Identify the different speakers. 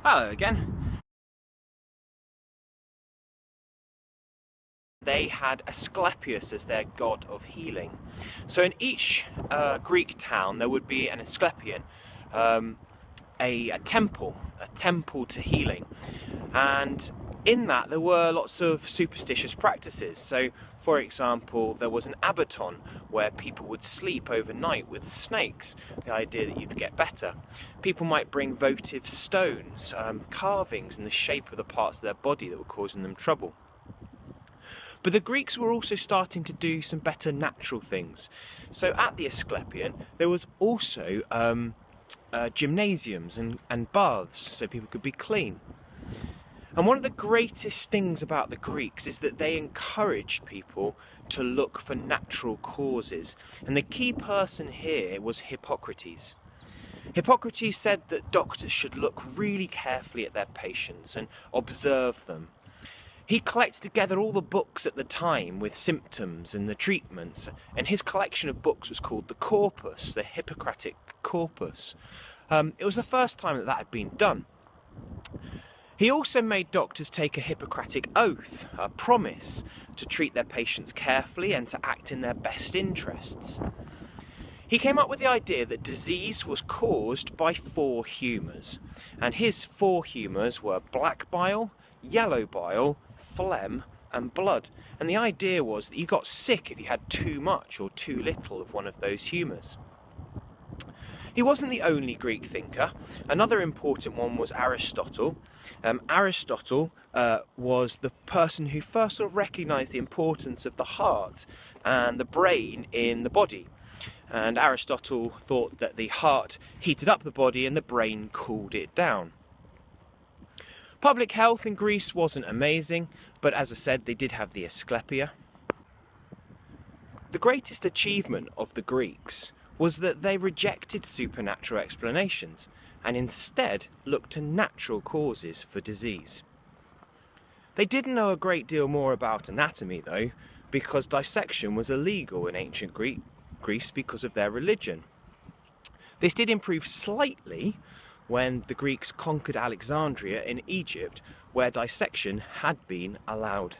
Speaker 1: Hello again. They had Asclepius as their god of healing. So in each Greek town there would be an Asclepian, a temple to healing. And in that there were lots of superstitious practices. So for example, there was an abaton where people would sleep overnight with snakes, the idea that you'd get better. People might bring votive stones, carvings in the shape of the parts of their body that were causing them trouble. But the Greeks were also starting to do some better natural things. So at the Asclepion there was also gymnasiums and baths so people could be clean. And one of the greatest things about the Greeks is that they encouraged people to look for natural causes. And the key person here was Hippocrates. Hippocrates said that doctors should look really carefully at their patients and observe them. He collected together all the books at the time with symptoms and the treatments, and his collection of books was called the Corpus, the Hippocratic Corpus. It was the first time that had been done. He also made doctors take a Hippocratic oath, a promise to treat their patients carefully and to act in their best interests. He came up with the idea that disease was caused by 4 humours, and his 4 humours were black bile, yellow bile, phlegm and blood. And the idea was that you got sick if you had too much or too little of one of those humours. He wasn't the only Greek thinker. Another important one was Aristotle. Aristotle was the person who first sort of recognised the importance of the heart and the brain in the body. And Aristotle thought that the heart heated up the body and the brain cooled it down. Public health in Greece wasn't amazing, but as I said, they did have the Asclepia. The greatest achievement of the Greeks was that they rejected supernatural explanations and instead looked to natural causes for disease. They didn't know a great deal more about anatomy though, because dissection was illegal in ancient Greece because of their religion. This did improve slightly when the Greeks conquered Alexandria in Egypt, where dissection had been allowed.